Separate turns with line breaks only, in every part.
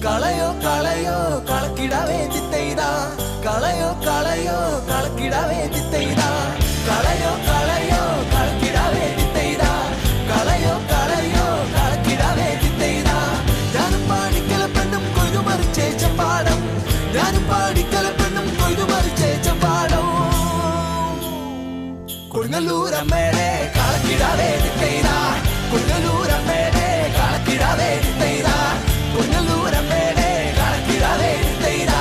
களையோ களையோ கலக்கிடவே தித்தைதா, களையோ களையோ கலக்கிடவே தித்தைதா, களையோ களையோ கலக்கிடவே தித்தைதா, களையோ களையோ கலக்கிடவே தித்தைதா. ഞാനും പാടിക്കല പെണ്ണും കൊയ്തു മറിച്ചേച്ച പാടം, ഞാനും പാടിക്കല പെണ്ണും കൊയ്തു മറിച്ചേച്ച പാടം. കൊടുങ്ങല്ലൂരമ്മേടെ കളക്കിടവേ തിത്തൈതാ, കൊടുങ്ങല്ലൂരമ്മേടെ കളക്കിടവേ തിത്തൈതാ, കൊടുങ്ങല്ലൂരമ്മേടെ കളക്കിടവേ തിത്തൈതാ,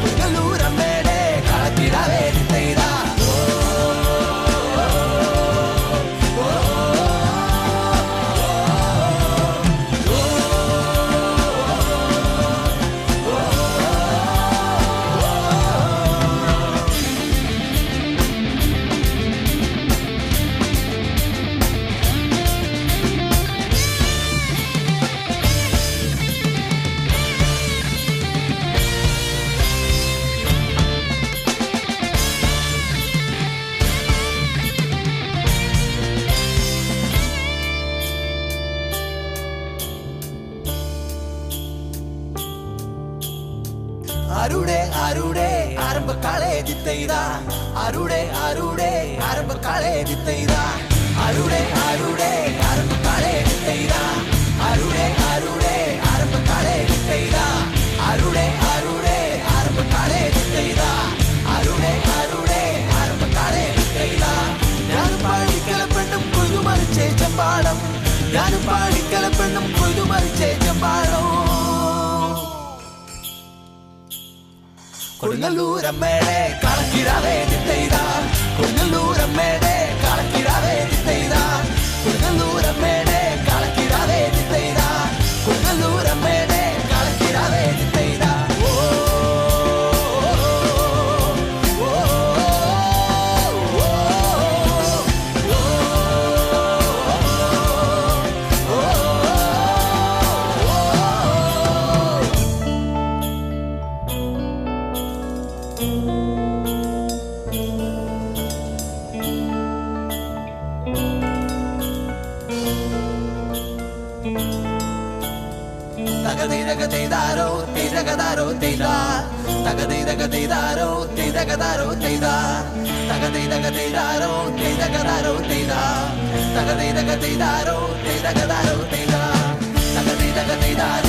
കൊടുങ്ങല്ലൂരമ്മേടെ കളക്കിടവേ തിത്തൈതാ. അരുടെ അരുടെ ആരംഭക്കാളെ ദിത്തൈതാ, അരുടെ അരുടെ ആരംഭക്കാളെ ദിത്തൈതാ, അരുടെ അരുടെ ആരംഭക്കാളെ ദിത്തൈതാ, അരുടെ അരുടെ ആരംഭക്കാളെ ദിത്തൈതാ, അരുടെ അരുടെ ആരംഭക്കാളെ ദിത്തൈതാ, അരുടെ അരുടെ ആരംഭക്കാളെ ദിത്തൈതാ. ഞാനും പാടിക്കല പെണ്ണും കൊയ്തു മറിച്ചേച്ച പാടം, ഞാനും പാടിക്കല പെണ്ണും കൊയ്തു മറിച്ചേച്ച പാടം. കൊടുങ്ങല്ലൂരമ്മേടെ കളക്കിടവേ തിത്തൈതാ, കൊടുങ്ങല്ലൂരമ്മേടെ കളക്കിടവേ തിത്തൈതാ, കൊടുങ്ങല്ലൂരമ്മേടെ കളക്കിടവേ തിത്തൈതാ, കൊടുങ്ങല്ലൂരമ്മേടെ കളക്കിടവേ തിത്തൈതാ. തകതീരകതീതാരോ തീരകതാരോ തീതാ, തകതീരകതീതാരോ തീരകതാരോ തീതാ, തകതീരകതീതാരോ തീരകതാരോ തീതാ, തകതീരകതീതാരോ തീരകതാരോ തീതാ, തകതീരകതീതാരോ